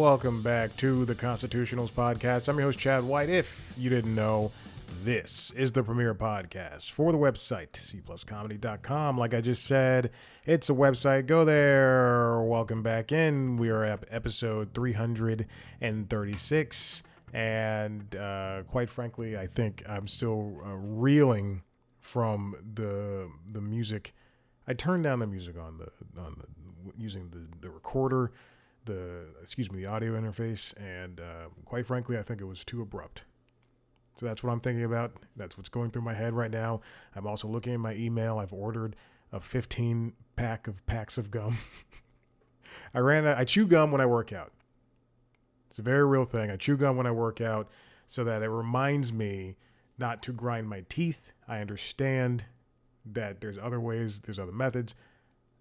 welcome back to the Constitutionals Podcast. I'm your host, Chad White. If you didn't know, this is the premier podcast for the website, cpluscomedy.com. Like I just said, it's a website. Go there. Welcome back in. We are at episode 336. And quite frankly, I think I'm still reeling from the music. I turned down the music on the using the recorder, the audio interface, and quite frankly, I think it was too abrupt. So that's what I'm thinking about. That's what's going through my head right now. I'm also looking at my email. I've ordered a 15 packs of gum. I chew gum when I work out. It's a very real thing. I chew gum when I work out so that it reminds me not to grind my teeth. I understand that there's other ways, there's other methods.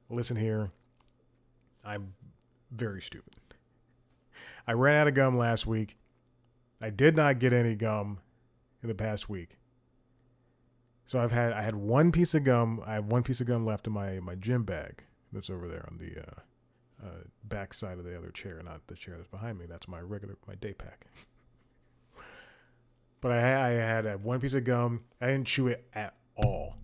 Listen here, I'm very stupid. I ran out of gum last week. I did not get any gum in the past week. So I had one piece of gum. I have one piece of gum left in my gym bag that's over there on the back side of the other chair, not the chair that's behind me. That's my day pack. But I had one piece of gum. I didn't chew it at all.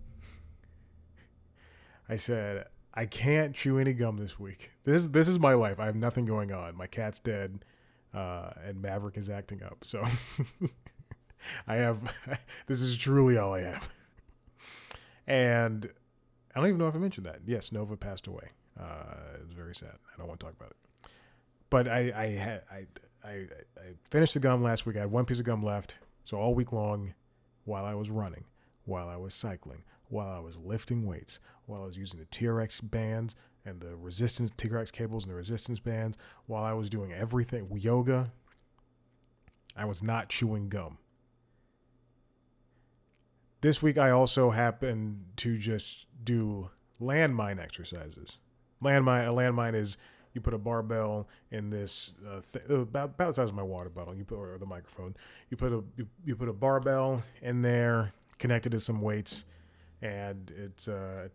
I said, I can't chew any gum this week. This is my life. I have nothing going on. My cat's dead, and Maverick is acting up. So this is truly all I have. And I don't even know if I mentioned that. Yes, Nova passed away. It's very sad. I don't want to talk about it. But I finished the gum last week. I had one piece of gum left. So all week long, while I was running, while I was cycling, while I was lifting weights, while I was using the TRX bands and the resistance TRX cables and the resistance bands, while I was doing everything, yoga, I was not chewing gum. This week I also happened to just do landmine exercises. A landmine is you put a barbell in this about the size of my water bottle. Or the microphone. You put a barbell in there, connected to some weights, and I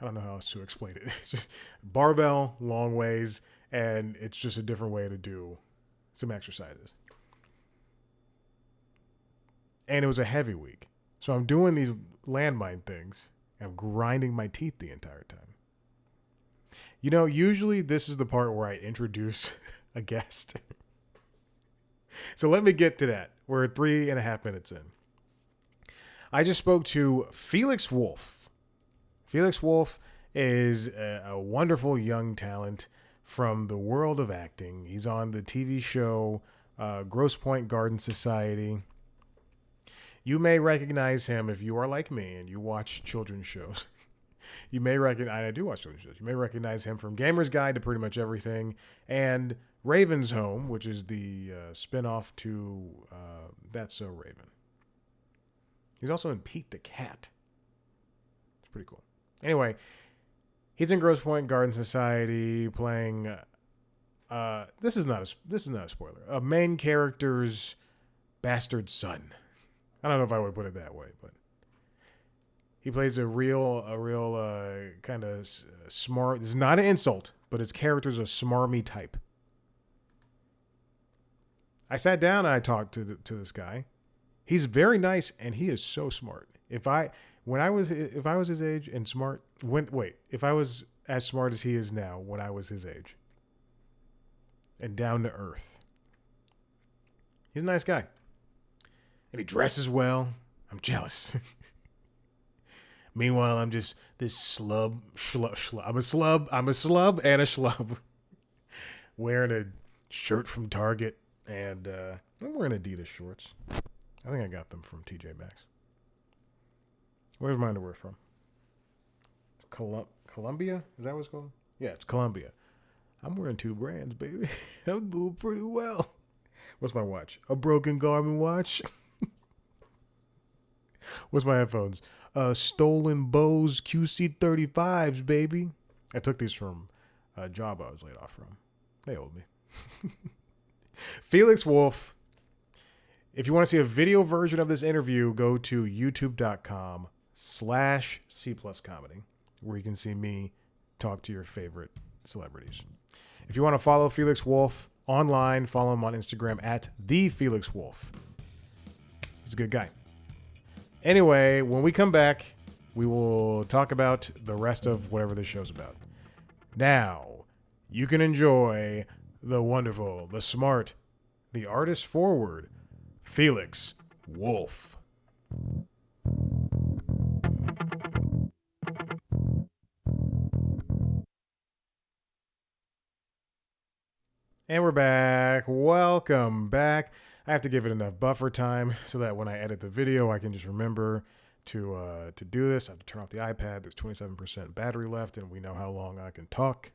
don't know how else to explain it. It's just barbell, long ways, and it's just a different way to do some exercises. And it was a heavy week. So I'm doing these landmine things. And I'm grinding my teeth the entire time. You know, usually this is the part where I introduce a guest. So let me get to that. We're 3.5 minutes in. I just spoke to Felix Wolfe. Felix Wolfe is a wonderful young talent from the world of acting. He's on the TV show Grosse Pointe Garden Society. You may recognize him if you are like me and you watch children's shows. You may recognize, I do watch children's shows. You may recognize him from Gamer's Guide to pretty much everything, and Raven's Home, which is the spinoff to That's So Raven. He's also in Pete the Cat. It's pretty cool. Anyway, he's in Grosse Pointe Garden Society playing. This is not a spoiler. A main character's bastard son. I don't know if I would put it that way, but he plays a real kind of smart. This is not an insult, but his character's a smarmy type. I sat down and I talked to this guy. He's very nice and he is so smart. If I was his age and smart, if I was as smart as he is now when I was his age, and down to earth, he's a nice guy. And he dresses well. I'm jealous. Meanwhile, I'm just this slub. I'm a slub and a schlub. Wearing a shirt from Target. And I'm wearing Adidas shorts. I think I got them from TJ Maxx. Where's my underwear from? Columbia? Is that what it's called? Yeah, it's Columbia. I'm wearing 2 brands, baby. I'm doing pretty well. What's my watch? A broken Garmin watch. What's my headphones? Stolen Bose QC35s, baby. I took these from a job I was laid off from. They owed me. Felix Wolfe. If you want to see a video version of this interview, go to youtube.com/C+comedy, where you can see me talk to your favorite celebrities. If you want to follow Felix Wolfe online. Follow him on Instagram at the Felix Wolfe. He's a good guy. Anyway, when we come back, we will talk about the rest of whatever this show's about. Now, you can enjoy the wonderful, the smart, the artist forward, Felix Wolfe. And we're back. Welcome back. I have to give it enough buffer time so that when I edit the video, I can just remember to do this. I have to turn off the iPad. There's 27% battery left, and we know how long I can talk.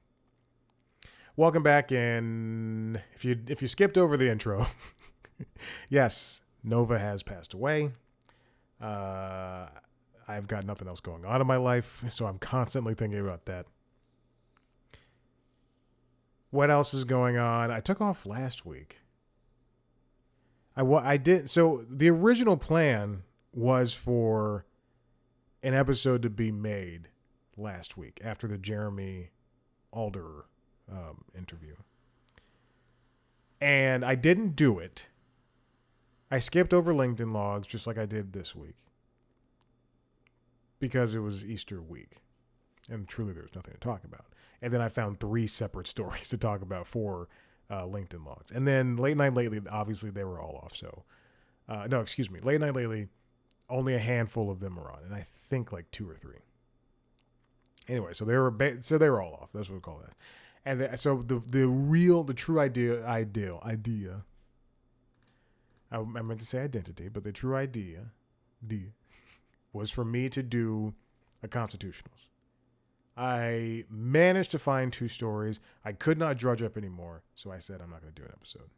Welcome back, and if you skipped over the intro, yes, Nova has passed away. I've got nothing else going on in my life, so I'm constantly thinking about that. What else is going on? I took off last week. I did. So the original plan was for an episode to be made last week after the Jeremy Alder interview. And I didn't do it. I skipped over LinkedIn logs just like I did this week because it was Easter week. And truly there was nothing to talk about. And then I found 3 separate stories to talk about for LinkedIn logs. And then Late Night Lately, obviously they were all off. So, Late Night Lately, only a handful of them were on. And I think like 2 or 3. Anyway, so they were all off. That's what we call that. And so the true idea, I meant to say identity, but the true idea was for me to do a constitutionals. I managed to find 2 stories. I could not drudge up anymore, so I said I'm not going to do an episode.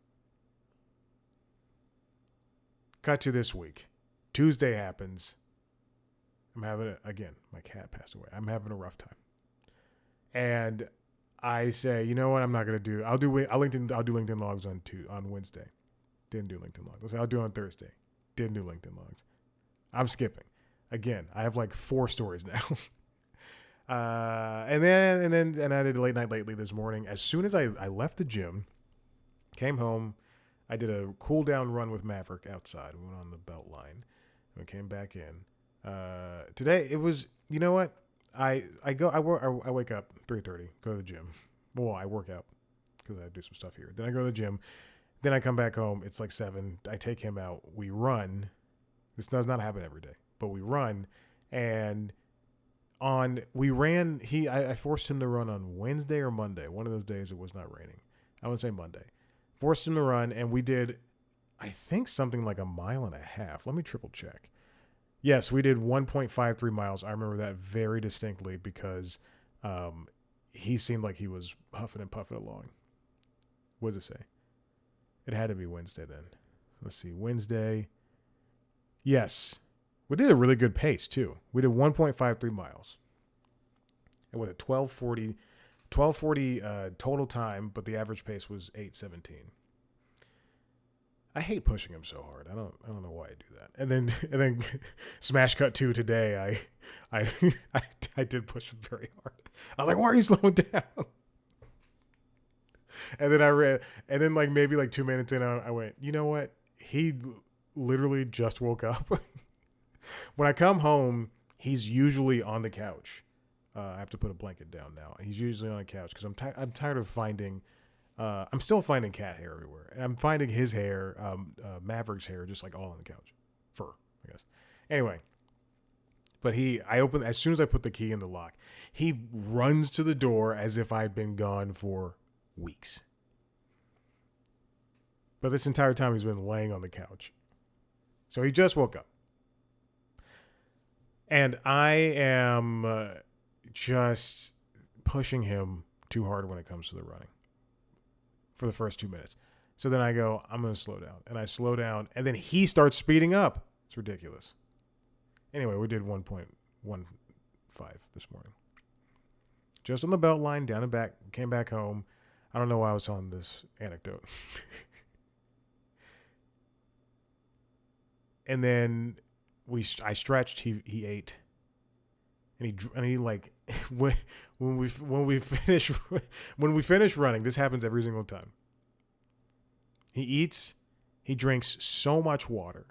Cut to this week. Tuesday happens. I'm having my cat passed away. I'm having a rough time. And I say, you know what? I'm not going to do. I'll do LinkedIn logs on Wednesday. Didn't do LinkedIn logs. I say I'll do it on Thursday. Didn't do LinkedIn logs. I'm skipping. Again, I have like 4 stories now. And I did Late Night Lately this morning. As soon as I left the gym, came home, I did a cool down run with Maverick outside. We went on the belt line. We came back in. Today it was, you know what? I wake up 3:30, go to the gym. Well, I work out because I do some stuff here. Then I go to the gym. Then I come back home. It's like 7. I take him out. We run. This does not happen every day, but we run. And I forced him to run on Wednesday or Monday. One of those days it was not raining. I would say Monday. Forced him to run, and we did, I think, something like 1.5 miles. Let me triple check. Yes, we did 1.53 miles. I remember that very distinctly because he seemed like he was huffing and puffing along. What does it say? It had to be Wednesday then. Let's see. Wednesday. Yes. We did a really good pace, too. We did 1.53 miles. And with a 12:40 total time, but the average pace was 8:17. I hate pushing him so hard. I don't know why I do that. And then smash cut 2 today. I did push him very hard. I was like, why are you slowing down? And then like maybe like 2 minutes in, I went, you know what? He literally just woke up. When I come home, he's usually on the couch. I have to put a blanket down now. He's usually on the couch because I'm tired of finding. I'm still finding cat hair everywhere, and I'm finding his hair, Maverick's hair, just like all on the couch, fur, I guess. Anyway, but as soon as I put the key in the lock, he runs to the door as if I'd been gone for weeks. But this entire time he's been laying on the couch, so he just woke up. And I am just pushing him too hard when it comes to the running for the first 2 minutes. So then I go, I'm going to slow down. And I slow down, and then he starts speeding up. It's ridiculous. Anyway, we did 1.15 this morning. Just on the belt line, down and back, came back home. I don't know why I was telling this anecdote. And then I stretched. He ate, and he like when we finish running. This happens every single time. He eats, he drinks so much water,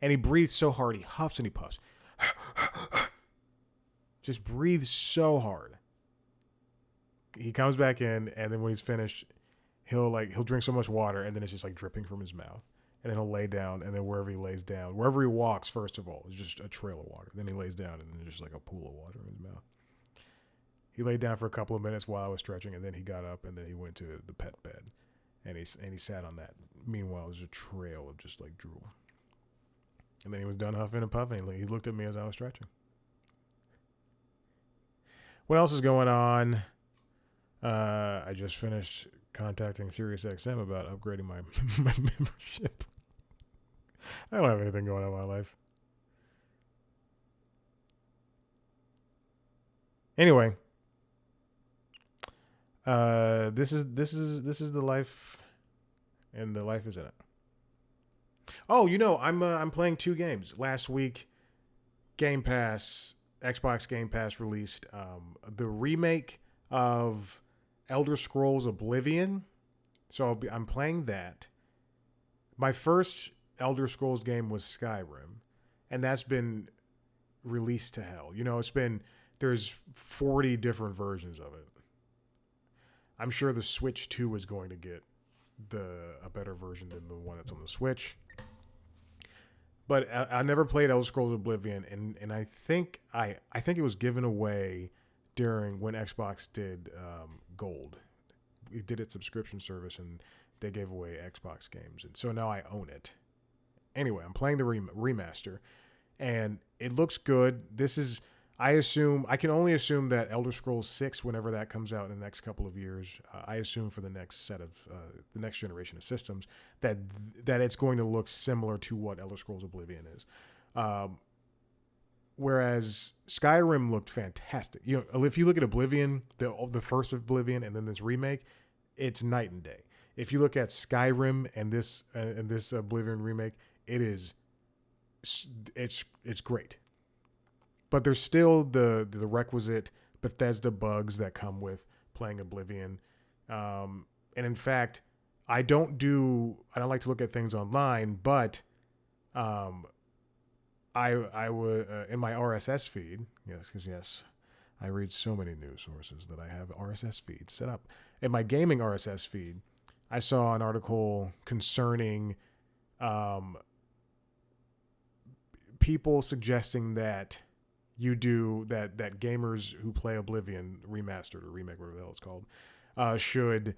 and he breathes so hard. He huffs and he puffs. Just breathes so hard. He comes back in, and then when he's finished, he'll drink so much water, and then it's just like dripping from his mouth. And then he'll lay down, and then wherever he lays down, wherever he walks, first of all, is just a trail of water. Then he lays down, and then there's just like a pool of water in his mouth. He laid down for a couple of minutes while I was stretching, and then he got up, and then he went to the pet bed, and he sat on that. Meanwhile, there's a trail of just like drool. And then he was done huffing and puffing. He looked at me as I was stretching. What else is going on? I just finished contacting SiriusXM about upgrading my membership. I don't have anything going on in my life. Anyway, this is the life, and the life is in it. Oh, I'm playing 2 games. Last week, Xbox Game Pass released the remake of Elder Scrolls Oblivion. So I'm playing that. My first Elder Scrolls game was Skyrim, and that's been released to hell. There's 40 different versions of it. I'm sure the Switch 2 is going to get a better version than the one that's on the Switch. But I never played Elder Scrolls Oblivion, and I think it was given away during when Xbox did Gold. We did its subscription service, and they gave away Xbox games, and so now I own it. Anyway, I'm playing the remaster, and it looks good. I can only assume that Elder Scrolls 6, whenever that comes out in the next couple of years, I assume for the next set of the next generation of systems that it's going to look similar to what Elder Scrolls Oblivion is. Whereas Skyrim looked fantastic. If you look at Oblivion, the first Oblivion, and then this remake, it's night and day. If you look at Skyrim and this Oblivion remake, it's great. But there's still the requisite Bethesda bugs that come with playing Oblivion. And in fact, I don't like to look at things online, but I would in my RSS feed, yes, I read so many news sources that I have RSS feeds set up. In my gaming RSS feed, I saw an article concerning people suggesting that that gamers who play Oblivion remastered or remake, whatever the hell it's called, should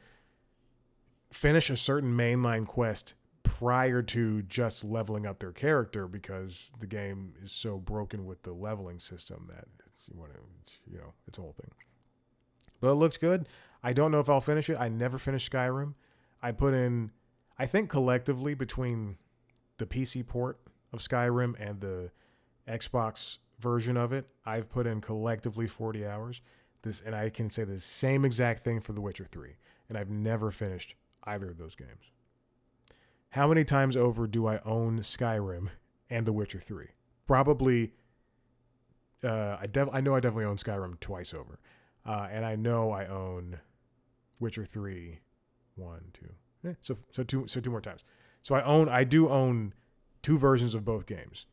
finish a certain mainline quest prior to just leveling up their character, because the game is so broken with the leveling system that it's a whole thing. But it looks good. I don't know if I'll finish it. I never finished Skyrim. I think collectively between the PC port of Skyrim and the Xbox version of it, I've put in collectively 40 hours. And I can say the same exact thing for The Witcher 3, and I've never finished either of those games. How many times over do I own Skyrim and The Witcher 3? Probably. I know I definitely own Skyrim twice over, and I know I own Witcher 3, 1, 2. So two more times. So I do own 2 versions of both games.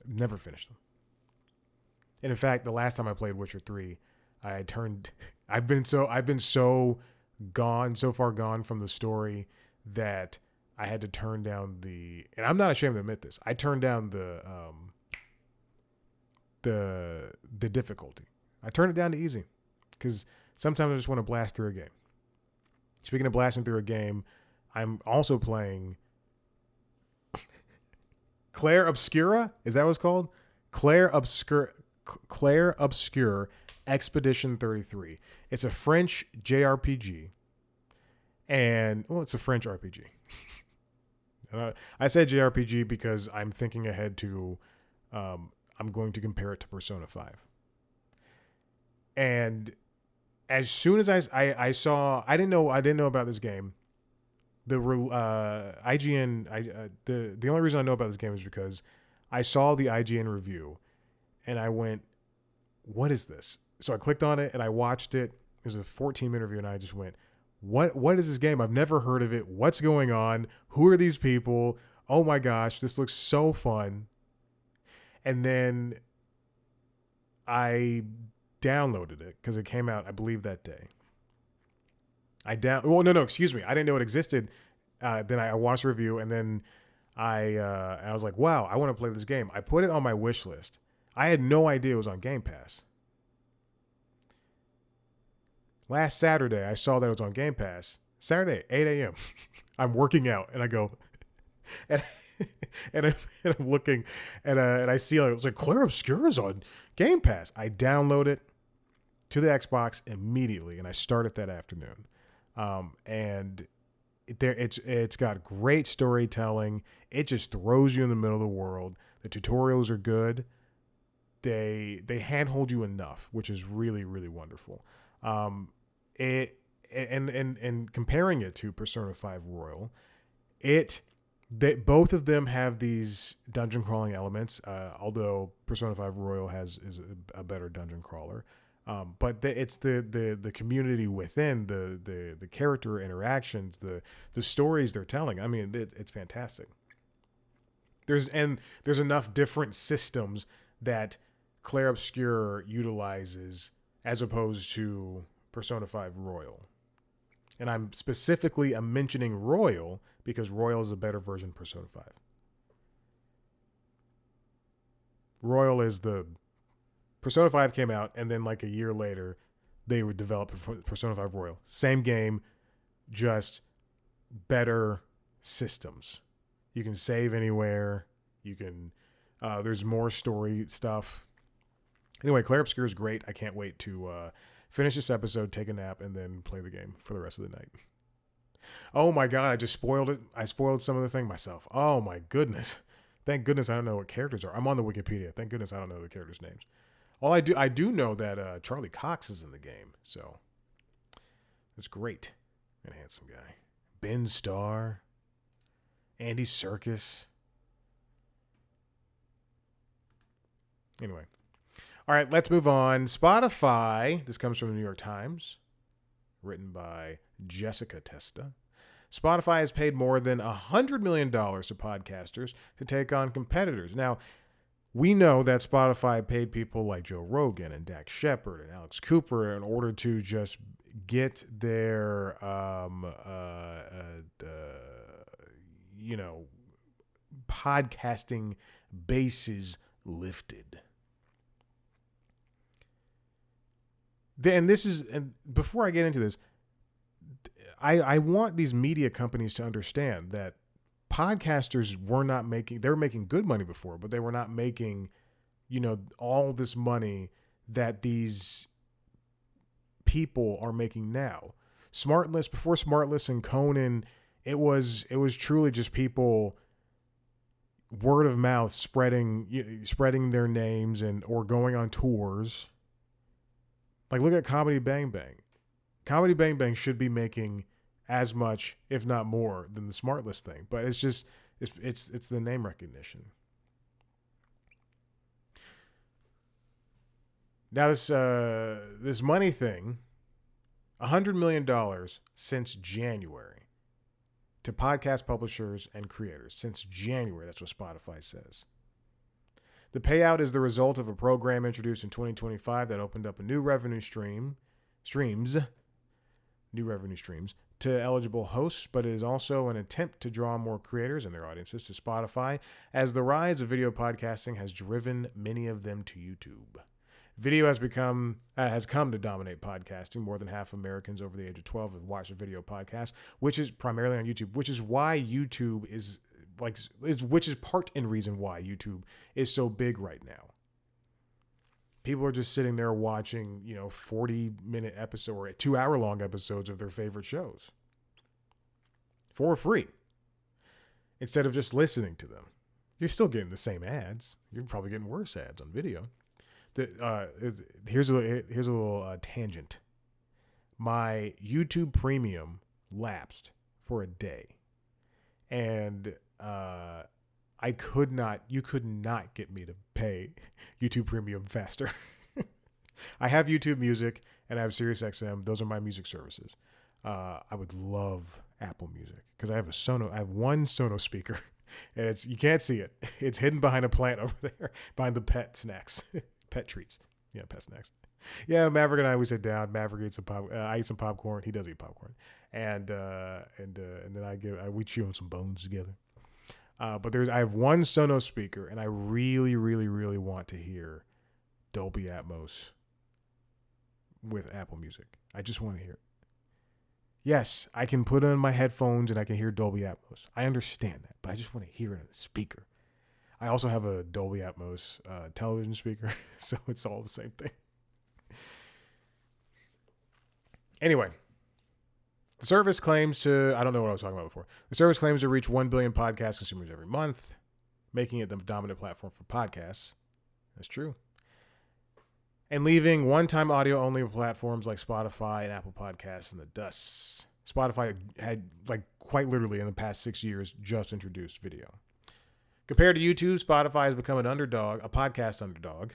Never finished them. And in fact, the last time I played Witcher 3, I've been so far gone from the story that I had to turn down and I'm not ashamed to admit this, I turned down the difficulty. I turned it down to easy because sometimes I just want to blast through a game. Speaking of blasting through a game, I'm also playing Claire Obscura. Is that what it's called? Claire Obscure Expedition 33. It's a French JRPG. And, it's a French RPG. I said JRPG because I'm thinking ahead to, I'm going to compare it to Persona 5. And as soon as I saw, I didn't know about this game. The IGN, the only reason I know about this game is because I saw the IGN review, and I went, "What is this?" So I clicked on it and I watched it. It was a 14-minute review, and I just went, what is this game? I've never heard of it. What's going on? Who are these people? Oh my gosh, this looks so fun. And then I downloaded it because it came out, I believe, that day. Excuse me. I didn't know it existed. Then I watched a review, and then I was like, wow, I want to play this game. I put it on my wish list. I had no idea it was on Game Pass. Last Saturday, I saw that it was on Game Pass. Saturday, 8 a.m. I'm working out, and I go, and, I'm looking, and I see it was like Claire Obscure is on Game Pass. I download it to the Xbox immediately, and I start it that afternoon. And it's got great storytelling. It just throws you in the middle of the world. The tutorials are good. They handhold you enough, which is really, really wonderful. And comparing it to Persona 5 Royal, both of them have these dungeon crawling elements. Although Persona 5 Royal is a better dungeon crawler. But it's the community within, the character interactions, the stories they're telling. I mean, it's fantastic. There's enough different systems that Claire Obscure utilizes as opposed to Persona 5 Royal. And I'm mentioning Royal because Royal is a better version of Persona 5. Royal is Persona 5 came out, and then like a year later, they would develop Persona 5 Royal. Same game, just better systems. You can save anywhere. You can. There's more story stuff. Anyway, Claire Obscure is great. I can't wait to finish this episode, take a nap, and then play the game for the rest of the night. Oh my god, I just spoiled it. I spoiled some of the thing myself. Oh my goodness. Thank goodness I don't know what characters are. I'm on the Wikipedia. Thank goodness I don't know the characters' names. All I do know that Charlie Cox is in the game, so that's great. And handsome guy. Ben Starr, Andy Serkis. Anyway. All right, let's move on. Spotify. This comes from the New York Times, written by Jessica Testa. Spotify has paid more than $100 million to podcasters to take on competitors. Now, we know that Spotify paid people like Joe Rogan and Dax Shepard and Alex Cooper in order to just get their, podcasting bases lifted. And before I get into this, I want these media companies to understand that podcasters they were making good money before, but they were not making, all this money that these people are making now. Before Smartless and Conan, it was truly just people word of mouth spreading their names or going on tours. Like, look at Comedy Bang Bang. Comedy Bang Bang should be making as much, if not more, than the Smartless thing. But it's just, it's the name recognition. Now this money thing, $100 million since January to podcast publishers and creators. Since January, that's what Spotify says. The payout is the result of a program introduced in 2025 that opened up a new revenue streams to eligible hosts, but it is also an attempt to draw more creators and their audiences to Spotify, as the rise of video podcasting has driven many of them to YouTube. Video has come to dominate podcasting. More than half of Americans over the age of 12 have watched a video podcast, which is primarily on YouTube, which is why YouTube which is part and reason why YouTube is so big right now. People are just sitting there watching, 40-minute episode or 2-hour-long episodes of their favorite shows for free instead of just listening to them. You're still getting the same ads. You're probably getting worse ads on video. Here's a little tangent. My YouTube Premium lapsed for a day, and you could not get me to pay YouTube Premium faster. I have YouTube Music and I have SiriusXM. Those are my music services. I would love Apple Music because I have one Sonos speaker, and you can't see it. It's hidden behind a plant over there, behind the pet snacks, pet treats. Yeah, pet snacks. Yeah, Maverick and I, we sit down. Maverick eats I eat some popcorn. He does eat popcorn, and then we chew on some bones together. But I have one Sonos speaker, and I really, really, really want to hear Dolby Atmos with Apple Music. I just want to hear it. Yes, I can put on my headphones and I can hear Dolby Atmos. I understand that, but I just want to hear it on the speaker. I also have a Dolby Atmos television speaker, so it's all the same thing. Anyway, the service claims to, I don't know what I was talking about before. The service claims to reach 1 billion podcast consumers every month, making it the dominant platform for podcasts. That's true. And leaving one-time audio-only platforms like Spotify and Apple Podcasts in the dust. Spotify had, quite literally in the past 6 years, just introduced video. Compared to YouTube, Spotify has become a podcast underdog,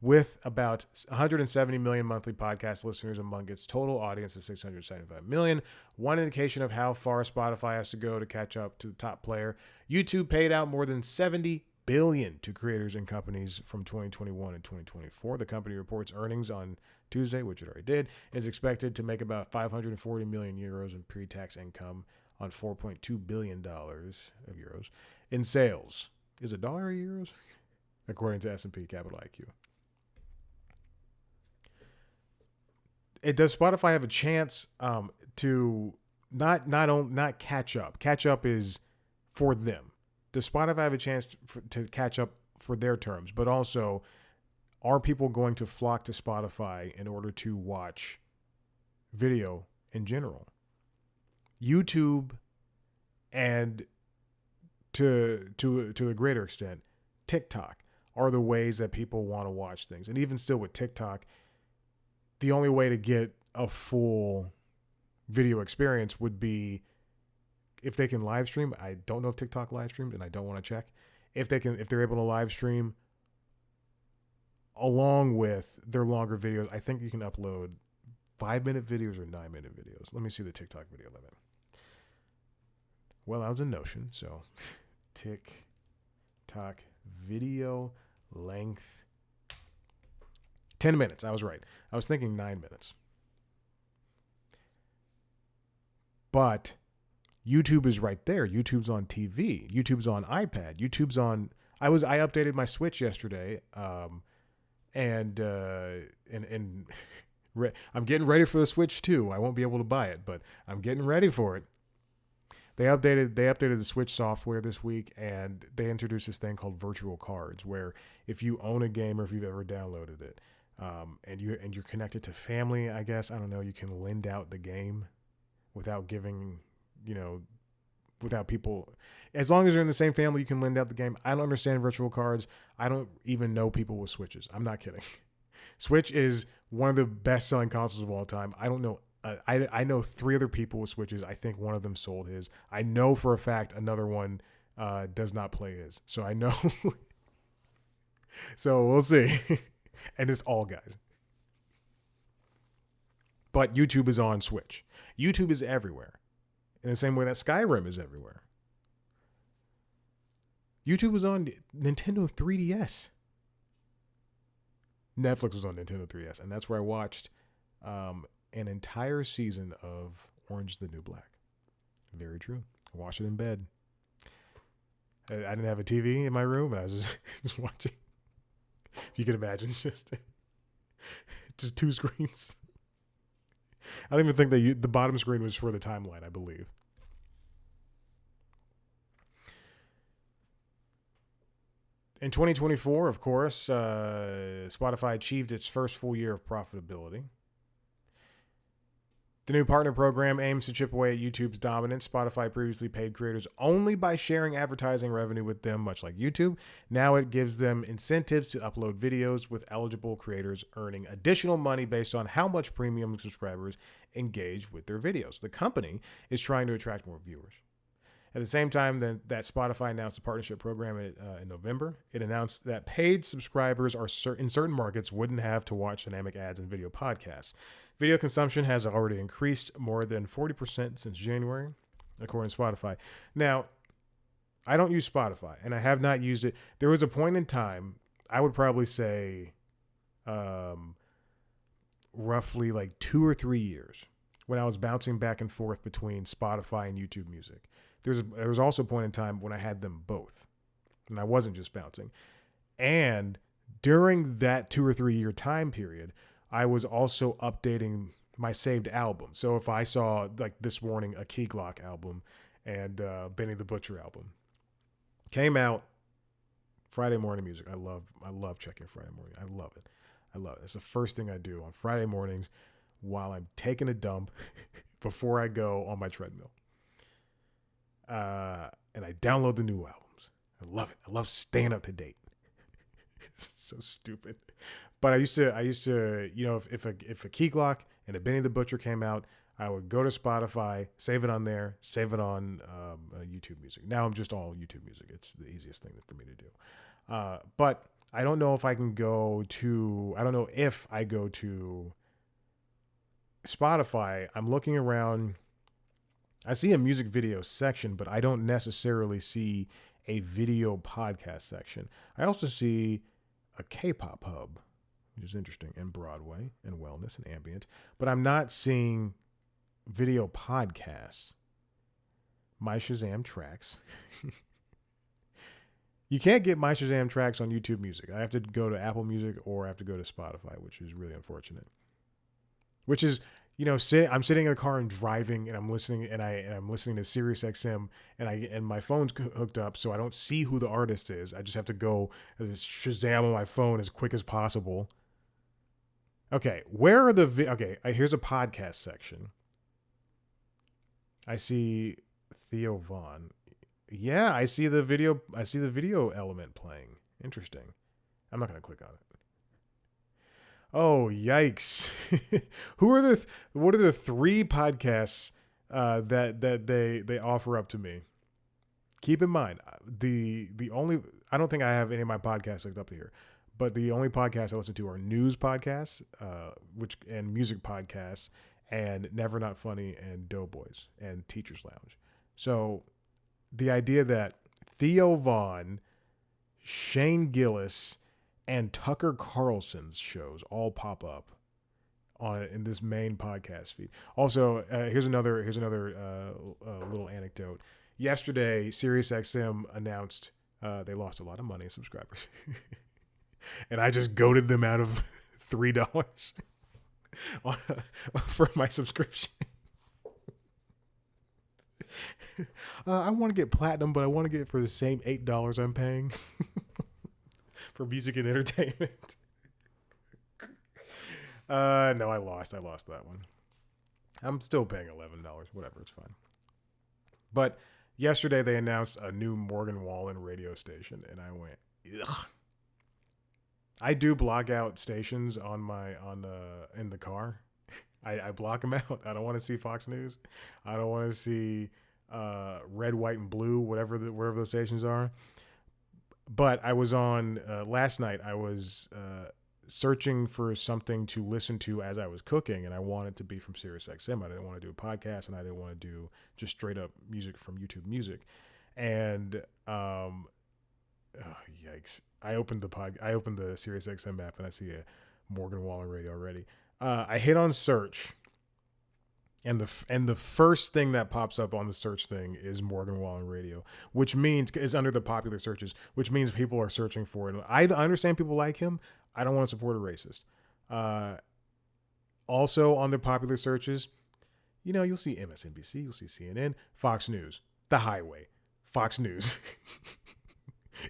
with about 170 million monthly podcast listeners among its total audience of 675 million. One indication of how far Spotify has to go to catch up to the top player. YouTube paid out more than $70 billion to creators and companies from 2021 and 2024. The company reports earnings on Tuesday, which it already did, is expected to make about 540 million euros in pre-tax income on $4.2 billion of euros in sales. Is it dollar or euros? According to S&P Capital IQ. Does Spotify have a chance to not catch up? Catch up is for them. Does Spotify have a chance to catch up for their terms? But also, are people going to flock to Spotify in order to watch video in general? YouTube, and to a greater extent, TikTok are the ways that people want to watch things. And even still with TikTok, the only way to get a full video experience would be if they can live stream. I don't know if TikTok live streamed, and I don't want to check. If they're able to live stream along with their longer videos, I think you can upload 5-minute videos or 9-minute videos. Let me see the TikTok video limit. Well, I was in Notion, so TikTok video length 10 minutes. I was right. I was thinking 9 minutes. But YouTube is right there. YouTube's on TV. YouTube's on iPad. YouTube's on. I updated my Switch yesterday, and I'm getting ready for the Switch 2. I won't be able to buy it, but I'm getting ready for it. They updated the Switch software this week, and they introduced this thing called virtual cards, where if you own a game or if you've ever downloaded it, and you're connected to family, I guess, I don't know, you can lend out the game without giving, without people, as long as you're in the same family, you can lend out the game. I don't understand virtual cards. I don't even know people with Switches. I'm not kidding. Switch is one of the best selling consoles of all time. I don't know. I know 3 other people with Switches. I think one of them sold his. I know for a fact another one does not play his. So I know. So we'll see. And it's all guys. But YouTube is on Switch. YouTube is everywhere. In the same way that Skyrim is everywhere. YouTube was on Nintendo 3DS. Netflix was on Nintendo 3DS. And that's where I watched an entire season of Orange is the New Black. Very true. I watched it in bed. I didn't have a TV in my room, and I was just watching. If you can imagine, just 2 screens. I don't even think the bottom screen was for the timeline, I believe. In 2024, of course, Spotify achieved its first full year of profitability. The new partner program aims to chip away at YouTube's dominance. Spotify previously paid creators only by sharing advertising revenue with them, much like YouTube. Now it gives them incentives to upload videos, with eligible creators earning additional money based on how much premium subscribers engage with their videos. The company is trying to attract more viewers. At the same time that Spotify announced a partnership program in November, it announced that paid subscribers in certain markets wouldn't have to watch dynamic ads and video podcasts. Video consumption has already increased more than 40% since January, according to Spotify. Now, I don't use Spotify, and I have not used it. There was a point in time, I would probably say roughly like 2 or 3 years, when I was bouncing back and forth between Spotify and YouTube Music. There was also a point in time when I had them both, and I wasn't just bouncing. And during that 2 or 3 year time period, I was also updating my saved album. So if I saw, like this morning, a Key Glock album and Benny the Butcher album came out, Friday morning music. I love checking Friday morning. I love it. It's the first thing I do on Friday mornings while I'm taking a dump before I go on my treadmill. And I download the new albums. I love it. I love staying up to date. It's so stupid. But I used to, if a Key Glock and a Benny the Butcher came out, I would go to Spotify, save it on there, save it on YouTube Music. Now I'm just all YouTube Music. It's the easiest thing for me to do. But I don't know if I go to Spotify. I'm looking around. I see a music video section, but I don't necessarily see a video podcast section. I also see a K-pop hub, which is interesting, and Broadway, and wellness, and ambient. But I'm not seeing video podcasts. My Shazam tracks. You can't get My Shazam tracks on YouTube Music. I have to go to Apple Music or I have to go to Spotify, which is really unfortunate. Which is, I'm sitting in the car and driving, and I'm listening, and I'm listening to Sirius XM, and my phone's hooked up, so I don't see who the artist is. I just have to go Shazam on my phone as quick as possible. Okay, where are here's a podcast section. I see Theo Vaughn. Yeah, I see the video element playing. Interesting. I'm not going to click on it. Oh, yikes. What are the 3 podcasts that they offer up to me? Keep in mind, I don't think I have any of my podcasts hooked up here, but the only podcasts I listen to are news podcasts, and music podcasts, and Never Not Funny, and Doughboys, and Teacher's Lounge. So the idea that Theo Vaughn, Shane Gillis, and Tucker Carlson's shows all pop up in this main podcast feed. Also, here's another little anecdote. Yesterday, SiriusXM announced they lost a lot of money in subscribers, and I just goaded them out of $3 for my subscription. I want to get platinum, but I want to get it for the same $8 I'm paying for music and entertainment. No, I lost that one. I'm still paying $11. Whatever, it's fine. But yesterday they announced a new Morgan Wallen radio station, and I went, ugh. I do block out stations in the car. I block them out. I don't want to see Fox News. I don't want to see Red, White, and Blue, whatever those stations are. But I was on last night. I was searching for something to listen to as I was cooking, and I wanted to be from SiriusXM. I didn't want to do a podcast, and I didn't want to do just straight up music from YouTube Music. And yikes! I opened the SiriusXM app, and I see a Morgan Wallen radio already. I hit on search, and the first thing that pops up on the search thing is Morgan Wallen radio, which means is under the popular searches, which means people are searching for it. I understand people like him. I don't want to support a racist. Also on the popular searches, you'll see MSNBC, you'll see CNN, Fox News, The Highway, Fox News,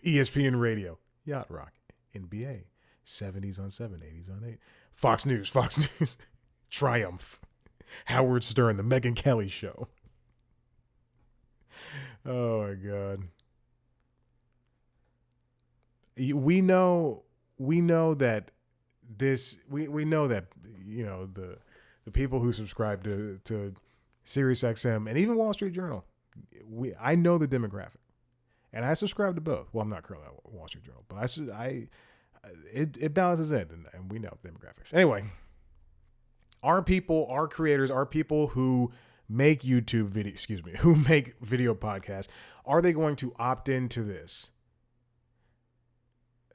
ESPN Radio, Yacht Rock, NBA, 70s on 7, 80s on 8, Fox News, Triumph, Howard Stern, The Megyn Kelly Show. Oh my God. We know that we know that the people who subscribe to SiriusXM and even Wall Street Journal, I know the demographic, and I subscribe to both. Well, I'm not currently at Wall Street Journal, but it balances in, and we know the demographics. Anyway, our people, our creators, our people who make YouTube video, who make video podcasts, are they going to opt into this?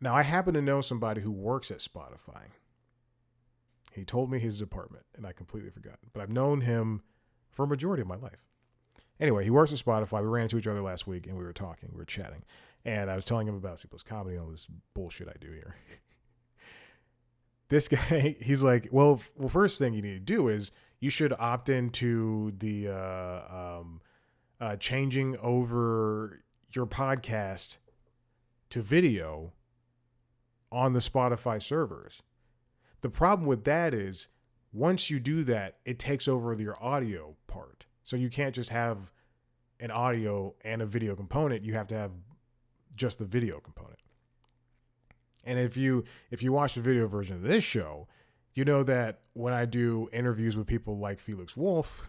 Now, I happen to know somebody who works at Spotify. He told me his department, and I completely forgot. But I've known him for a majority of my life. Anyway, he works at Spotify. We ran into each other last week, and we were talking. We were chatting. And I was telling him about C+ comedy and all this bullshit I do here. This guy, he's like, well, first thing you need to do is you should opt into the changing over your podcast to video on the Spotify servers. The problem with that is once you do that, it takes over your audio part. So you can't just have an audio and a video component. You have to have just the video component. And if you watch the video version of this show, you know that when I do interviews with people like Felix Wolfe,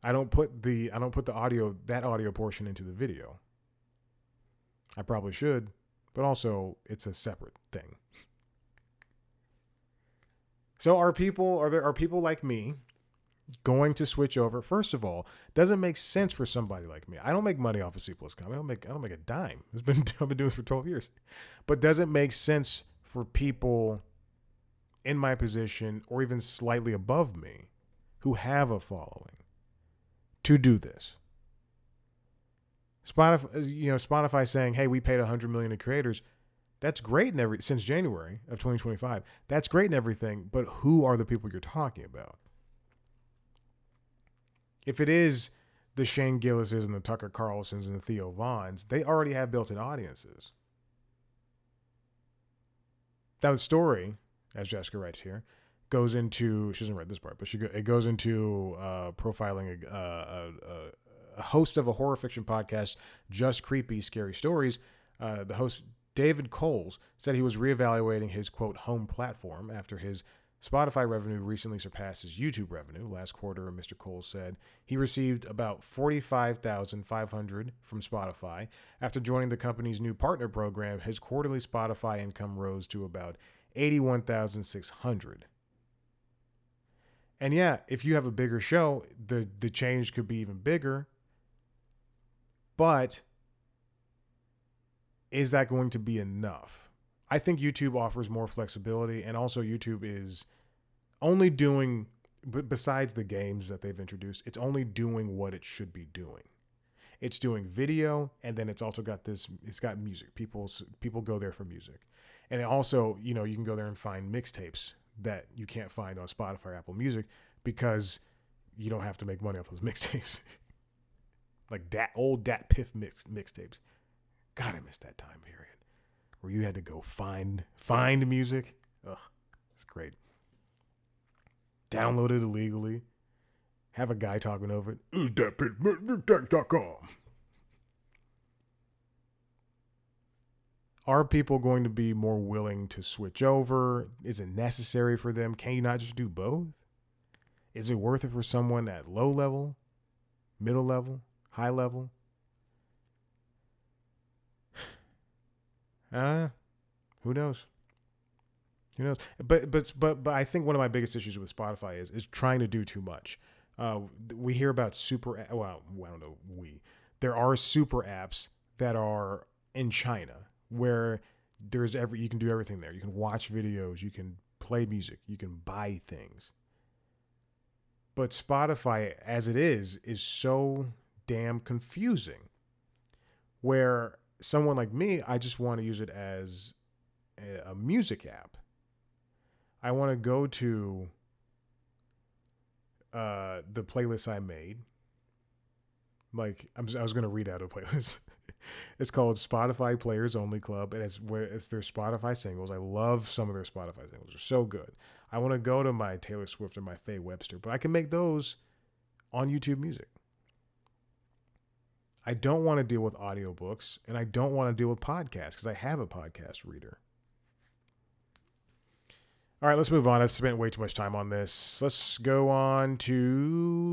I don't put the audio portion into the video. I probably should, but also it's a separate thing. So are people like me going to switch over? First of all, doesn't make sense for somebody like me. I don't make money off of C+ comedy. I don't make a dime. I've been doing this for 12 years. But does it make sense for people in my position or even slightly above me who have a following to do this? Spotify saying, "Hey, we paid $100 million to creators." That's great since January of 2025. That's great and everything, but who are the people you're talking about? If it is the Shane Gillises and the Tucker Carlsons and the Theo Vaughns, they already have built-in audiences. Now the story, as Jessica writes here, goes into, she doesn't write this part, but it goes into profiling a host of a horror fiction podcast, Just Creepy Scary Stories. The host, David Coles, said he was reevaluating his, quote, home platform after his Spotify revenue recently surpassed his YouTube revenue. Last quarter, Mr. Coles said he received about $45,500 from Spotify. After joining the company's new partner program, his quarterly Spotify income rose to about $81,600. And yeah, if you have a bigger show, the change could be even bigger. But is that going to be enough? I think YouTube offers more flexibility, and also YouTube is only doing, besides the games that they've introduced, it's only doing what it should be doing. It's doing video, and then it's also got it's got music. People go there for music. And it also, you can go there and find mixtapes that you can't find on Spotify or Apple Music because you don't have to make money off those mixtapes. Like old Dat Piff mixtapes. God, I miss that time period where you had to go find music. Ugh, it's great. Download it illegally. Have a guy talking over it. DatPiff.com. Are people going to be more willing to switch over? Is it necessary for them? Can you not just do both? Is it worth it for someone at low level, middle level, high level? Who knows? Who knows? But I think one of my biggest issues with Spotify is trying to do too much. We hear about there are super apps that are in China where you can do everything there. You can watch videos, you can play music, you can buy things. But Spotify, as it is so damn confusing, where someone like me, I just want to use it as a music app. I want to go to the playlist I made. Like I was going to read out a playlist. It's called Spotify Players Only Club, and it's their Spotify singles. I love some of their Spotify singles. They're so good. I want to go to my Taylor Swift or my Faye Webster, but I can make those on YouTube Music. I don't want to deal with audiobooks, and I don't want to deal with podcasts because I have a podcast reader. All right, let's move on. I've spent way too much time on this. Let's go on to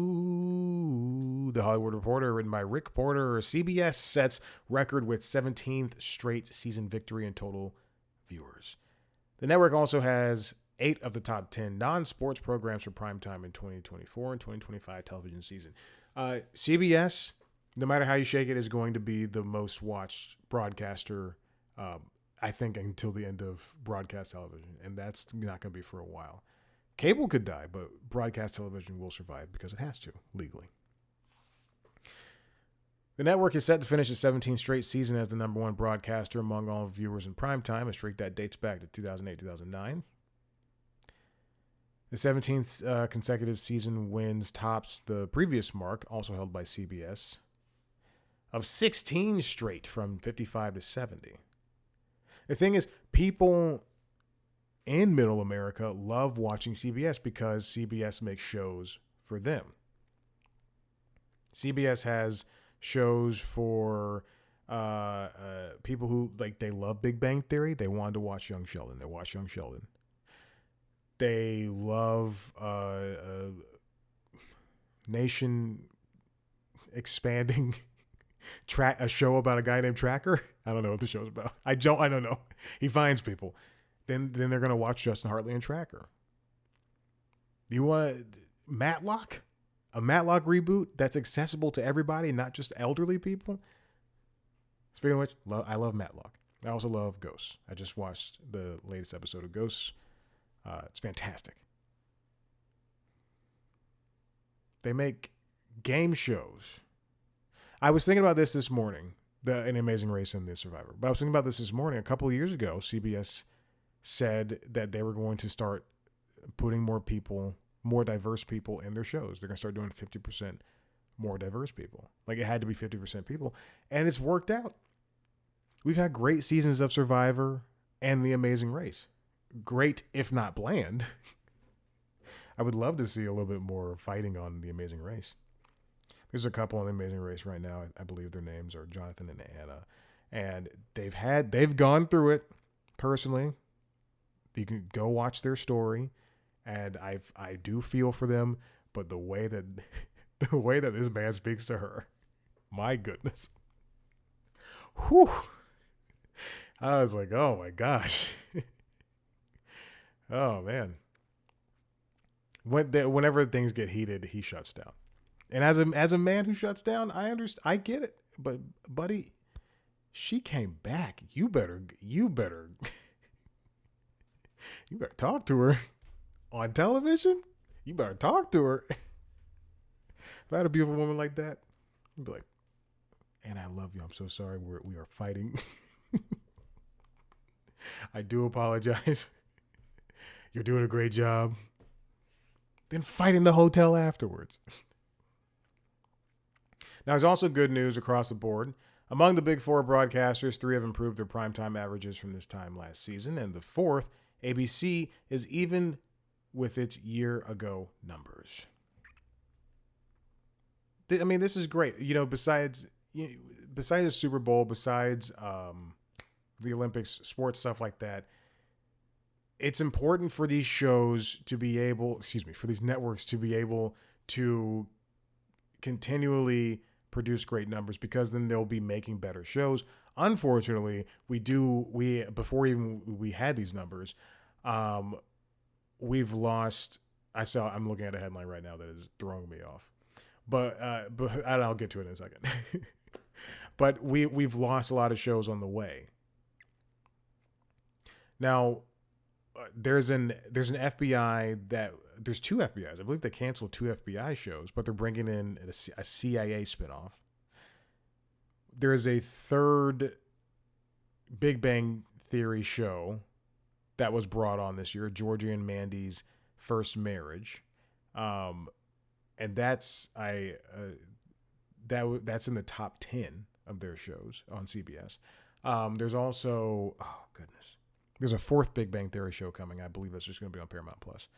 The Hollywood Reporter, written by Rick Porter. CBS sets record with 17th straight season victory in total viewers. The network also has 8 of the top 10 non-sports programs for primetime in 2024 and 2025 television season. CBS, no matter how you shake it, is going to be the most watched broadcaster, I think, until the end of broadcast television. And that's not going to be for a while. Cable could die, but broadcast television will survive because it has to, legally. The network is set to finish its 17th straight season as the number one broadcaster among all viewers in primetime, a streak that dates back to 2008-2009. The 17th consecutive season wins tops the previous mark, also held by CBS, of 16 straight from 55 to 70. The thing is, people in Middle America love watching CBS because CBS makes shows for them. CBS has shows for people who, like, they love Big Bang Theory. They wanted to watch Young Sheldon. They watch Young Sheldon. They love nation expanding a show about a guy named Tracker. I don't know what the show's about. I don't know. He finds people. Then they're gonna watch Justin Hartley and Tracker. You want Matlock? A Matlock reboot that's accessible to everybody, not just elderly people? Speaking of which, I love Matlock. I also love Ghost. I just watched the latest episode of Ghost. It's fantastic. They make game shows. I was thinking about this morning, An Amazing Race and The Survivor. But I was thinking about this morning. A couple of years ago, CBS said that they were going to start putting more diverse people in their shows. They're going to start doing 50% more diverse people. Like, it had to be 50% people. And it's worked out. We've had great seasons of Survivor and The Amazing Race. Great, if not bland. I would love to see a little bit more fighting on The Amazing Race. There's a couple on The Amazing Race right now. I believe their names are Jonathan and Anna. And they've gone through it personally. You can go watch their story. And I do feel for them, but the way that this man speaks to her, my goodness. Whew. I was like, oh my gosh. Oh man. Whenever things get heated, he shuts down. And as a man who shuts down, I get it. But buddy, she came back. You better talk to her on television. You better talk to her. If I had a beautiful woman like that, I'd be like, and I love you. I'm so sorry. We are fighting. I do apologize. You're doing a great job. Then fight in the hotel afterwards. Now, there's also good news across the board. Among the big 4 broadcasters, 3 have improved their primetime averages from this time last season, and the 4th, ABC, is even with its year-ago numbers. I mean, this is great. You know, besides the Super Bowl, besides the Olympics, sports stuff like that, it's important for these shows to be able, for these networks to be able to continually produce great numbers, because then they'll be making better shows. Unfortunately, before even we had these numbers, we've lost. I'm looking at a headline right now that is throwing me off, but I'll get to it in a second. But we've lost a lot of shows on the way. Now, there's two FBIs. I believe they canceled 2 FBI shows, but they're bringing in a CIA spinoff. There is a 3rd Big Bang Theory show that was brought on this year, Georgie and Mandy's First Marriage, and that's in the top 10 of their shows on CBS. There's also, oh goodness, there's a 4th Big Bang Theory show coming. I believe that's just going to be on Paramount Plus,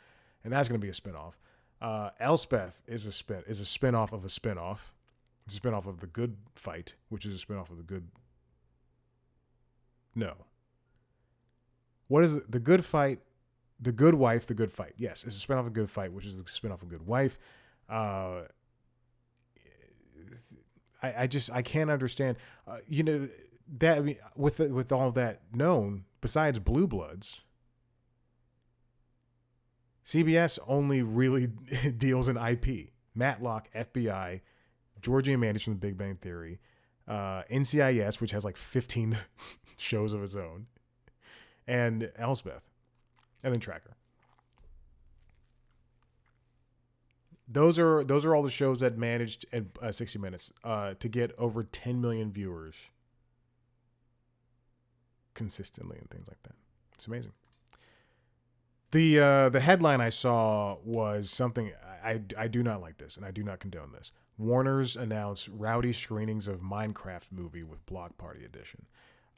and that's going to be a spinoff. Elspeth is a spinoff of a spinoff. It's a spinoff of The Good Fight, which is a spinoff of The Good. No. What is it? The Good Fight? The Good Wife, The Good Fight. Yes, it's a spinoff of Good Fight, which is the spinoff of Good Wife. I can't understand. That, I mean, with all that known, besides Blue Bloods, CBS only really deals in IP. Matlock, FBI, Georgie and Mandy's from The Big Bang Theory, NCIS, which has like 15 shows of its own, and Elsbeth, and then Tracker. Those are all the shows that managed at 60 Minutes to get over 10 million viewers consistently and things like that. It's amazing. The headline I saw was something I do not like this, and I do not condone this. Warner's announced rowdy screenings of Minecraft movie with Block Party Edition.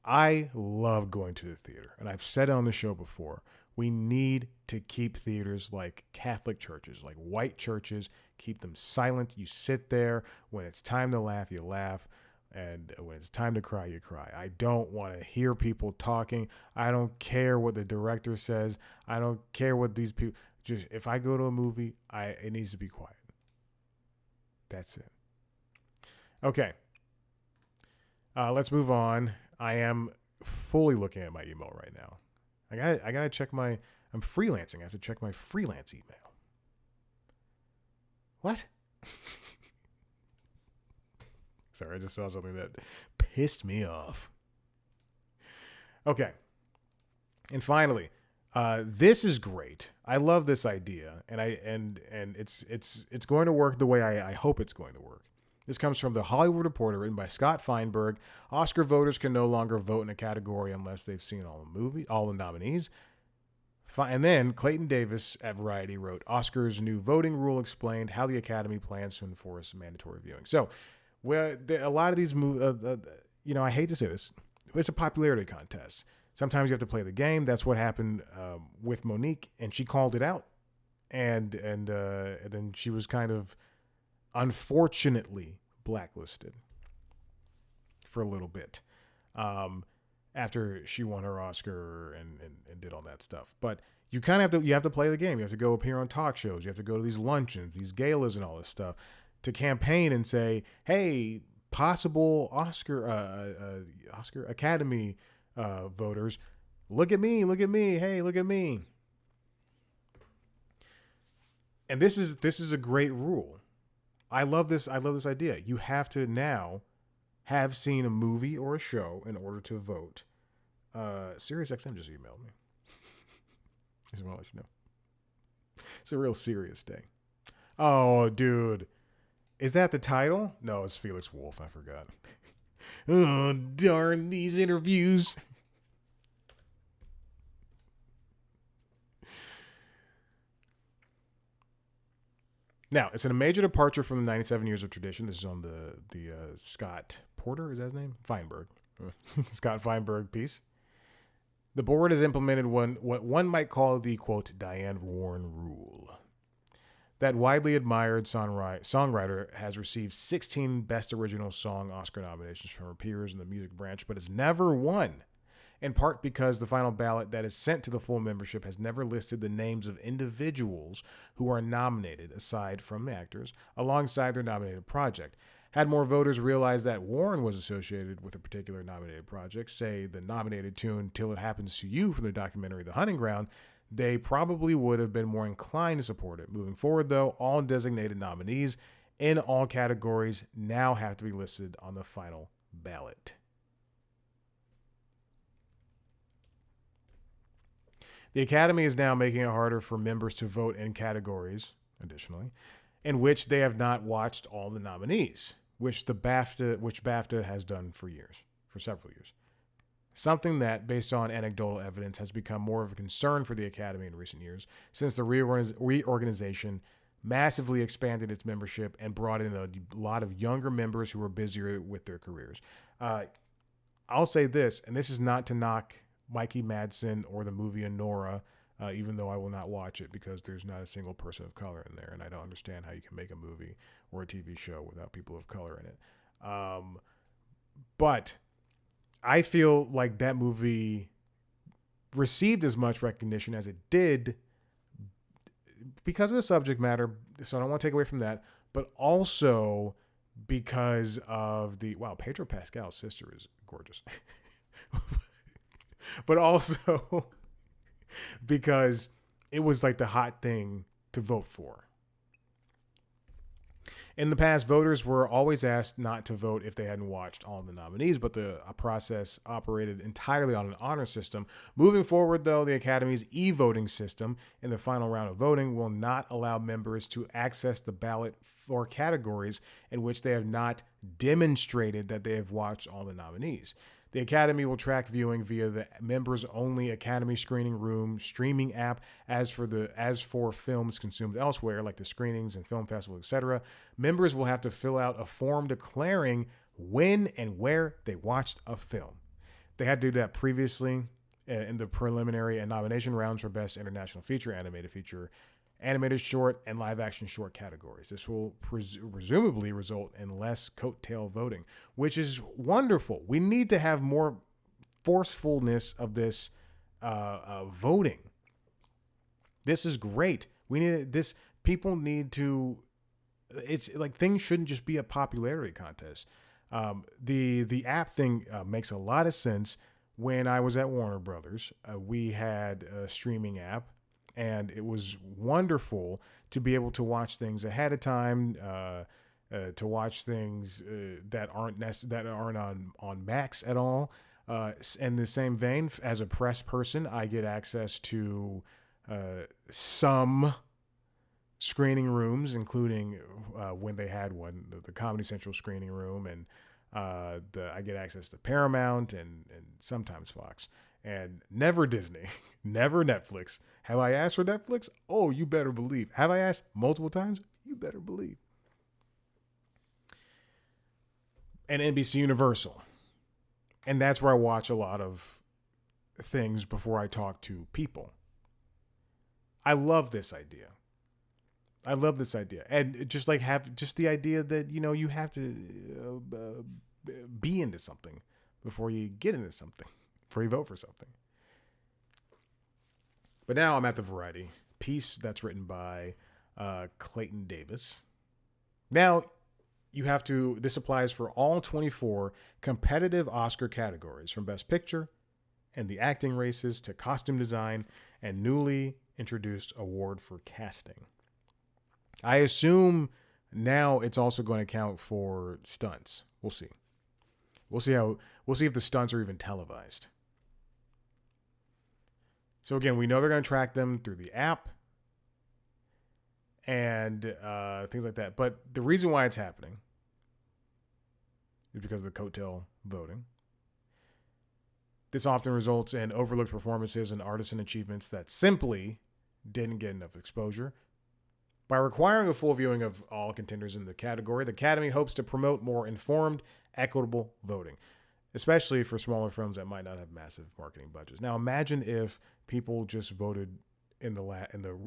I love going to the theater, and I've said it on the show before. We need to keep theaters like Catholic churches, like white churches. Keep them silent. You sit there. When it's time to laugh, you laugh. And when it's time to cry, you cry. I don't want to hear people talking. I don't care what the director says. I don't care what these people... Just if I go to a movie, it needs to be quiet. That's it. Okay. Let's move on. I am fully looking at my email right now. I gotta check my... I'm freelancing. I have to check my freelance email. What? Sorry, I just saw something that pissed me off. Okay. And finally, this is great. I love this idea, and it's going to work the way I hope it's going to work. This comes from The Hollywood Reporter, written by Scott Feinberg. Oscar voters can no longer vote in a category unless they've seen all the nominees. And then Clayton Davis at Variety wrote, Oscar's new voting rule explained how the Academy plans to enforce mandatory viewing. So, a lot of these movies, I hate to say this, it's a popularity contest. Sometimes you have to play the game. That's what happened with Monique, and she called it out, and then she was kind of unfortunately blacklisted for a little bit after she won her Oscar and did all that stuff. But you kind of have to play the game. You have to go appear on talk shows. You have to go to these luncheons, these galas, and all this stuff to campaign and say, hey, possible Oscar Academy voters, look at me, hey, look at me. And this is a great rule. I love this idea. You have to now have seen a movie or a show in order to vote. SiriusXM just emailed me. I just want to let you know. It's a real serious day. Oh, dude. Is that the title? No, it's Felix Wolfe. I forgot. Oh, darn these interviews. Now, it's a major departure from the 97 years of tradition. This is on the Scott Porter, is that his name? Feinberg. Scott Feinberg piece. The board has implemented what one might call the, quote, Diane Warren rule. That widely admired songwriter has received 16 Best Original Song Oscar nominations from her peers in the music branch, but has never won, in part because the final ballot that is sent to the full membership has never listed the names of individuals who are nominated, aside from the actors, alongside their nominated project. Had more voters realized that Warren was associated with a particular nominated project, say the nominated tune Till It Happens to You from the documentary The Hunting Ground, they probably would have been more inclined to support it. Moving forward, though, all designated nominees in all categories now have to be listed on the final ballot. The Academy is now making it harder for members to vote in categories, additionally, in which they have not watched all the nominees, which BAFTA has done for several years. Something that, based on anecdotal evidence, has become more of a concern for the Academy in recent years, since the reorganization massively expanded its membership and brought in a lot of younger members who were busier with their careers. I'll say this, and this is not to knock Mikey Madsen or the movie Anora, even though I will not watch it because there's not a single person of color in there, and I don't understand how you can make a movie or a TV show without people of color in it. But I feel like that movie received as much recognition as it did because of the subject matter. So I don't want to take away from that, but also because of Pedro Pascal's sister is gorgeous. But also because it was like the hot thing to vote for. In the past, voters were always asked not to vote if they hadn't watched all of the nominees, but the process operated entirely on an honor system. Moving forward, though, the Academy's e-voting system in the final round of voting will not allow members to access the ballot for categories in which they have not demonstrated that they have watched all the nominees. The Academy will track viewing via the members-only Academy Screening Room streaming app. As for films consumed elsewhere, like the screenings and film festivals, etc., members will have to fill out a form declaring when and where they watched a film. They had to do that previously in the preliminary and nomination rounds for Best International Feature, Animated Feature, Animated Short, and Live Action Short categories. This will presumably result in less coattail voting, which is wonderful. We need to have more forcefulness of this voting. This is great. We need this. People need to. It's like things shouldn't just be a popularity contest. The app thing makes a lot of sense. When I was at Warner Brothers, we had a streaming app. And it was wonderful to be able to watch things ahead of time, to watch things that aren't on Max at all. In the same vein, as a press person, I get access to some screening rooms, including when they had one, the Comedy Central screening room, and I get access to Paramount and sometimes Fox. And never Disney, never Netflix. Have I asked for Netflix? Oh, you better believe. Have I asked multiple times? You better believe. And NBC Universal. And that's where I watch a lot of things before I talk to people. I love this idea. And just like have just the idea that, you have to be into something before you get into something. Before you vote for something. But now I'm at the Variety piece that's written by Clayton Davis. Now this applies for all 24 competitive Oscar categories, from Best Picture and the acting races to costume design and newly introduced award for casting. I assume now it's also going to count for stunts. We'll see. We'll see if the stunts are even televised. So again, we know they're going to track them through the app and things like that. But the reason why it's happening is because of the coattail voting. This often results in overlooked performances and artisan achievements that simply didn't get enough exposure. By requiring a full viewing of all contenders in the category, the Academy hopes to promote more informed, equitable voting, especially for smaller films that might not have massive marketing budgets. Now, imagine if people just voted in the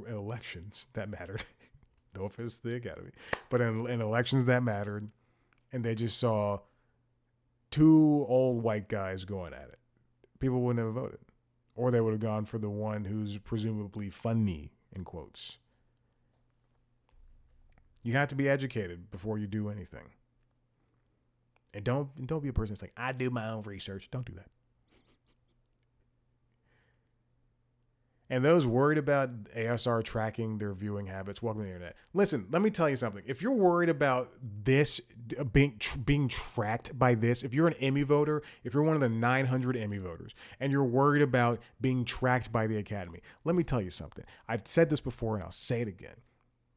elections that mattered. No offense to the Academy, but in elections that mattered, and they just saw two old white guys going at it. People wouldn't have voted, or they would have gone for the one who's presumably funny, in quotes. You have to be educated before you do anything. And don't be a person that's like, I do my own research. Don't do that. And those worried about ASR tracking their viewing habits, welcome to the internet. Listen, let me tell you something. If you're worried about this being tracked by this, if you're an Emmy voter, if you're one of the 900 Emmy voters, and you're worried about being tracked by the Academy, let me tell you something. I've said this before, and I'll say it again.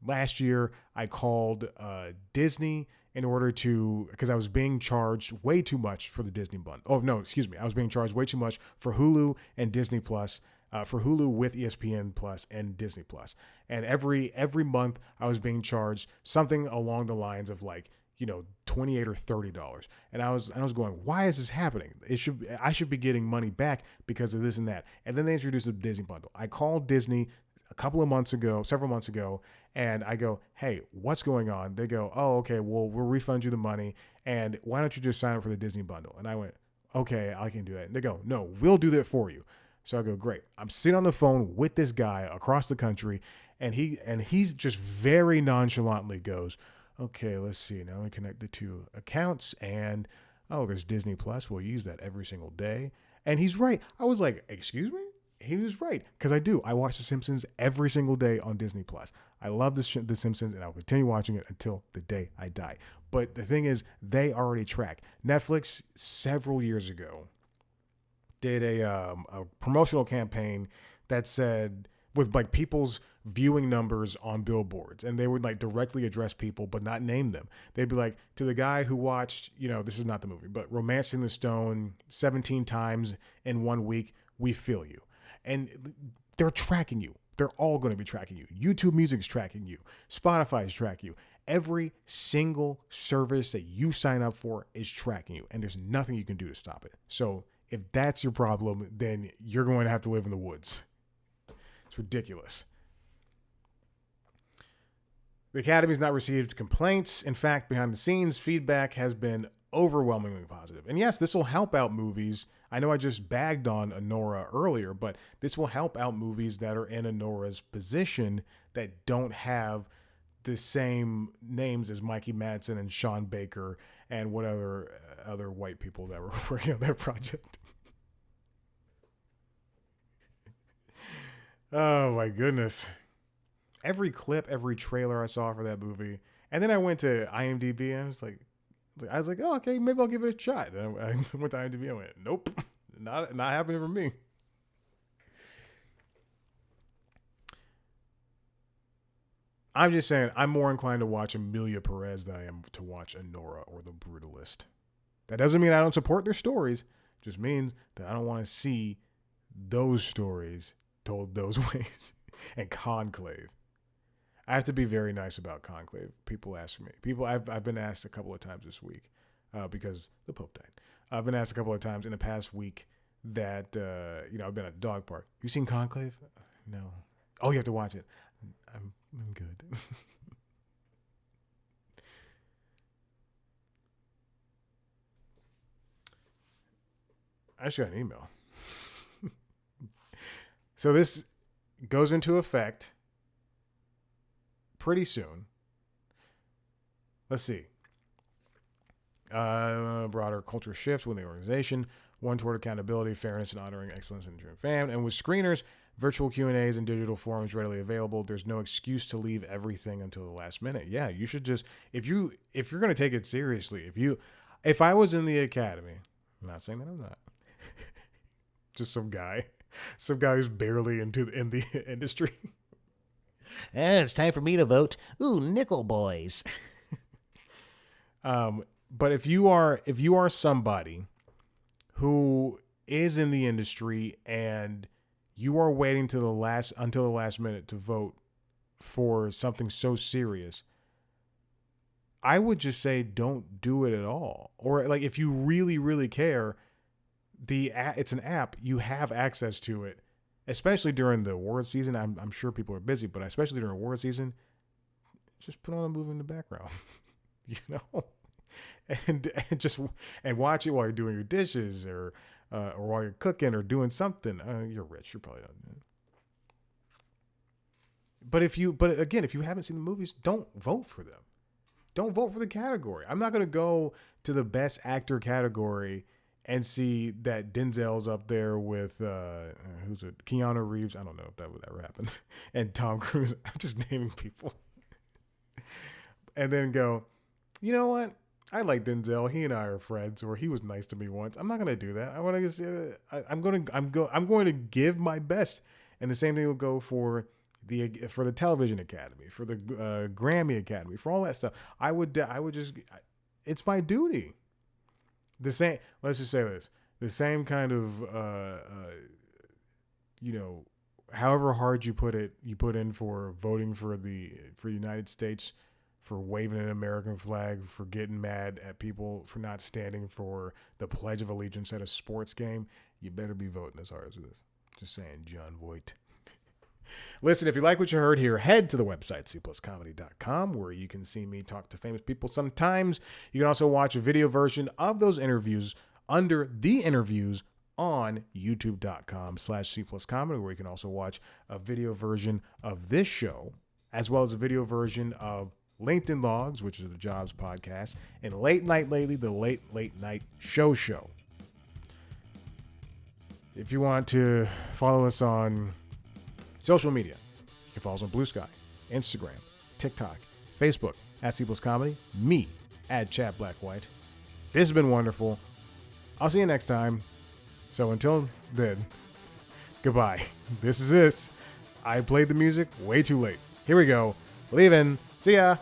Last year, I called Disney in order to, because I was being charged way too much for the Disney bundle. Oh, no, excuse me. I was being charged way too much for Hulu and Disney Plus, for Hulu with ESPN Plus and Disney Plus. And every month I was being charged something along the lines of like, $28 or $30. And I was going, why is this happening? I should be getting money back because of this and that. And then they introduced the Disney bundle. I called Disney several months ago, and I go, hey, what's going on? They go, oh, okay, well, we'll refund you the money, and why don't you just sign up for the Disney bundle? And I went, okay, I can do that. And they go, no, we'll do that for you. So I go, great. I'm sitting on the phone with this guy across the country, and he's just very nonchalantly goes, okay, let's see. Now we connect the two accounts, and oh, there's Disney Plus. We'll use that every single day. And he's right. I was like, excuse me? He was right, because I do. I watch The Simpsons every single day on Disney Plus. I love The Simpsons, and I'll continue watching it until the day I die. But the thing is, they already track. Netflix several years ago did a promotional campaign that said, with like people's viewing numbers on billboards, and they would like directly address people but not name them. They'd be like, to the guy who watched, this is not the movie, but Romancing the Stone 17 times in 1 week, we feel you. And they're tracking you. They're all going to be tracking you. YouTube Music's tracking you. Spotify's tracking you. Every single service that you sign up for is tracking you, and there's nothing you can do to stop it. So if that's your problem, then you're going to have to live in the woods. It's ridiculous. The Academy's not received complaints. In fact, behind the scenes, feedback has been overwhelmingly positive. And yes, this will help out movies. I know I just bagged on Anora earlier, but this will help out movies that are in Anora's position that don't have the same names as Mikey Madsen and Sean Baker and what other white people that were working on that project. Oh my goodness. Every clip, every trailer I saw for that movie. And then I went to IMDb and I was like, oh, okay, maybe I'll give it a shot. And I went to IMDb and I went, nope, not happening for me. I'm just saying, I'm more inclined to watch Emilia Perez than I am to watch Anora or The Brutalist. That doesn't mean I don't support their stories. It just means that I don't want to see those stories told those ways. And Conclave. I have to be very nice about Conclave. People ask me. I've been asked a couple of times this week because the Pope died. I've been asked a couple of times in the past week that, I've been at the dog park. You seen Conclave? No. Oh, you have to watch it. I'm good. I just got an email. So this goes into effect pretty soon. Let's see. Broader culture shift within the organization, one toward accountability, fairness, and honoring excellence in the fan. And with screeners, virtual Q&As, and digital forums readily available, there's no excuse to leave everything until the last minute. Yeah, you should just, if you're going to take it seriously, if I was in the Academy, I'm not saying that I'm not, just some guy who's barely in the industry. It's time for me to vote. Ooh, nickel boys. But if you are somebody who is in the industry and you are waiting until the last minute to vote for something so serious, I would just say don't do it at all. Or like if you really, really care, it's an app. You have access to it, especially during the award season. I'm sure people are busy, but especially during award season, just put on a movie in the background, and watch it while you're doing your dishes or while you're cooking or doing something. You're rich. You're probably not. But again, if you haven't seen the movies, don't vote for them. Don't vote for the category. I'm not going to go to the best actor category and see that Denzel's up there with who's it? Keanu Reeves. I don't know if that would ever happen. And Tom Cruise. I'm just naming people. And then go, you know what? I like Denzel. He and I are friends, or he was nice to me once. I'm not going to do that. I want to just. I'm going to give my best. And the same thing will go for the Television Academy, for the Grammy Academy, for all that stuff. I would just. It's my duty. The same. Let's just say this: the same kind of, however hard you put in for voting for United States, for waving an American flag, for getting mad at people for not standing for the Pledge of Allegiance at a sports game. You better be voting as hard as this. Just saying, John Voight. Listen, if you like what you heard here, head to the website, cpluscomedy.com, where you can see me talk to famous people sometimes. You can also watch a video version of those interviews under the interviews on youtube.com/C Plus Comedy, where you can also watch a video version of this show, as well as a video version of LinkedIn Logs, which is the Jobs podcast, and Late Night Lately, the Late Night Show. If you want to follow us on social media, you can follow us on Blue Sky, Instagram, TikTok, Facebook, @C Plus Comedy, me, @ChatBlackWhite. This has been wonderful. I'll see you next time. So until then, goodbye. This is this. I played the music way too late. Here we go. Leaving. See ya.